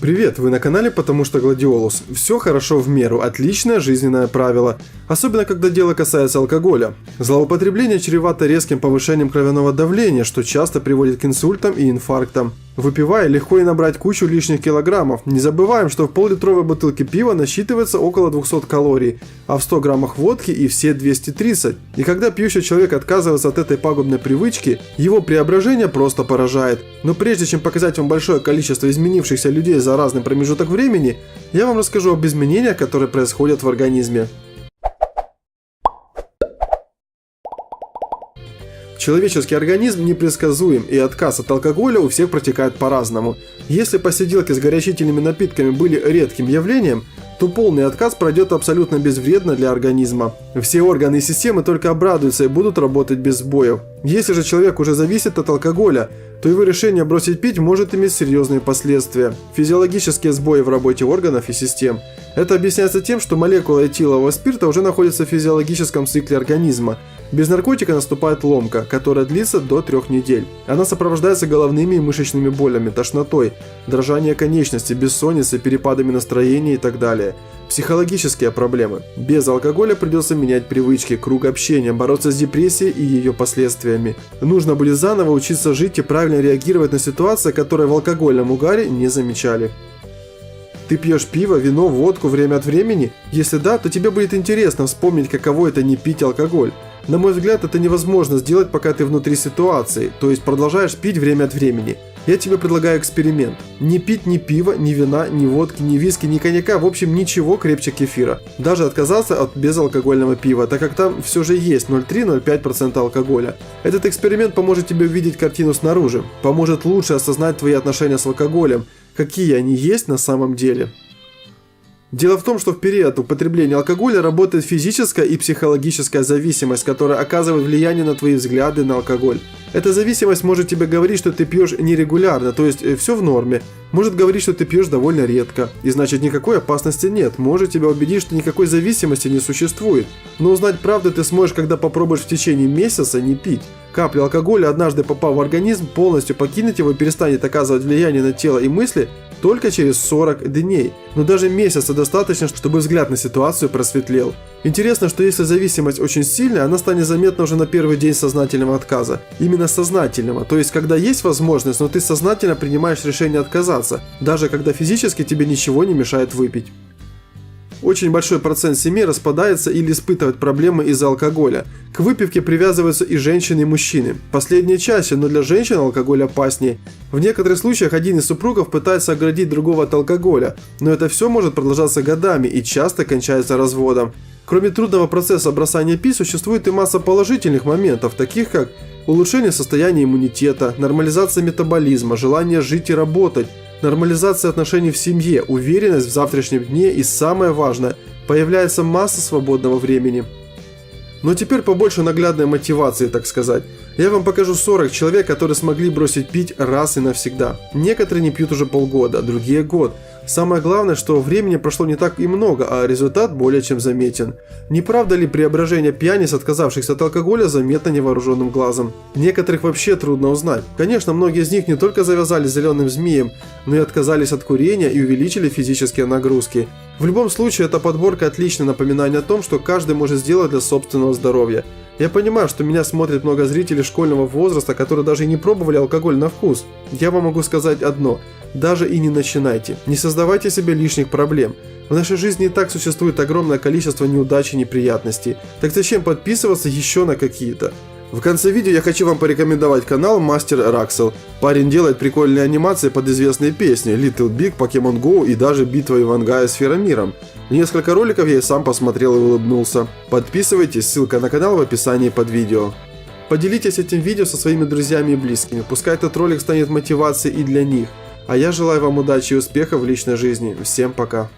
Привет, вы на канале «Потому что Гладиолус». Все хорошо в меру, отличное жизненное правило. Особенно, когда дело касается алкоголя. Злоупотребление чревато резким повышением кровяного давления, что часто приводит к инсультам и инфарктам. Выпивая, легко и набрать кучу лишних килограммов. Не забываем, что в пол-литровой бутылке пива насчитывается около 200 калорий, а в 100 граммах водки и все 230. И когда пьющий человек отказывается от этой пагубной привычки, его преображение просто поражает. Но прежде чем показать вам большое количество изменившихся людей за разный промежуток времени, я вам расскажу об изменениях, которые происходят в организме. Человеческий организм непредсказуем, и отказ от алкоголя у всех протекает по-разному. Если посиделки с горячительными напитками были редким явлением, то полный отказ пройдет абсолютно безвредно для организма. Все органы и системы только обрадуются и будут работать без сбоев. Если же человек уже зависит от алкоголя, то его решение бросить пить может иметь серьезные последствия. Физиологические сбои в работе органов и систем. Это объясняется тем, что молекула этилового спирта уже находится в физиологическом цикле организма. Без наркотика наступает ломка, которая длится до 3 недель. Она сопровождается головными и мышечными болями, тошнотой, дрожанием конечностей, бессонницей, перепадами настроения и так далее. Психологические проблемы. Без алкоголя придется менять привычки, круг общения, бороться с депрессией и ее последствиями. Нужно будет заново учиться жить и правильно реагировать на ситуации, которые в алкогольном угаре не замечали. Ты пьешь пиво, вино, водку время от времени? Если да, то тебе будет интересно вспомнить, каково это не пить алкоголь. На мой взгляд, это невозможно сделать, пока ты внутри ситуации, то есть продолжаешь пить время от времени. Я тебе предлагаю эксперимент. Не пить ни пива, ни вина, ни водки, ни виски, ни коньяка, в общем ничего крепче кефира. Даже отказаться от безалкогольного пива, так как там все же есть 0,3-0,5% алкоголя. Этот эксперимент поможет тебе увидеть картину снаружи, поможет лучше осознать твои отношения с алкоголем, какие они есть на самом деле. Дело в том, что в период употребления алкоголя работает физическая и психологическая зависимость, которая оказывает влияние на твои взгляды на алкоголь. Эта зависимость может тебе говорить, что ты пьешь нерегулярно, то есть все в норме. Может говорить, что ты пьешь довольно редко, и значит никакой опасности нет. Может тебя убедить, что никакой зависимости не существует. Но узнать правду ты сможешь, когда попробуешь в течение месяца не пить. Капля алкоголя, однажды попав в организм, полностью покинет его и перестанет оказывать влияние на тело и мысли только через 40 дней. Но даже месяца достаточно, чтобы взгляд на ситуацию просветлел. Интересно, что если зависимость очень сильная, она станет заметна уже на первый день сознательного отказа. Именно сознательного, то есть когда есть возможность, но ты сознательно принимаешь решение отказаться, даже когда физически тебе ничего не мешает выпить. Очень большой процент семей распадается или испытывает проблемы из-за алкоголя. К выпивке привязываются и женщины, и мужчины. Последнее чаще, но для женщин алкоголь опаснее. В некоторых случаях один из супругов пытается оградить другого от алкоголя, но это все может продолжаться годами и часто кончается разводом. Кроме трудного процесса бросания пить, существует и масса положительных моментов, таких как улучшение состояния иммунитета, нормализация метаболизма, желание жить и работать, нормализация отношений в семье, уверенность в завтрашнем дне и самое важное, появляется масса свободного времени. Но теперь побольше наглядной мотивации, так сказать. Я вам покажу 40 человек, которые смогли бросить пить раз и навсегда. Некоторые не пьют уже полгода, другие год. Самое главное, что времени прошло не так и много, а результат более чем заметен. Не правда ли преображение пьяниц, отказавшихся от алкоголя, заметно невооруженным глазом? Некоторых вообще трудно узнать. Конечно, многие из них не только завязали с зеленым змеем, но и отказались от курения и увеличили физические нагрузки. В любом случае, эта подборка отличное напоминание о том, что каждый может сделать для собственного здоровья. Я понимаю, что меня смотрит много зрителей школьного возраста, которые даже и не пробовали алкоголь на вкус. Я вам могу сказать одно. Даже и не начинайте. Не создавайте себе лишних проблем. В нашей жизни и так существует огромное количество неудач и неприятностей. Так зачем подписываться еще на какие-то? В конце видео я хочу вам порекомендовать канал Мастер Раксел. Парень делает прикольные анимации под известные песни Little Big, Pokemon Go и даже битва Ивангая с Феромиром. Несколько роликов я и сам посмотрел и улыбнулся. Подписывайтесь, ссылка на канал в описании под видео. Поделитесь этим видео со своими друзьями и близкими, пускай этот ролик станет мотивацией и для них. А я желаю вам удачи и успехов в личной жизни. Всем пока.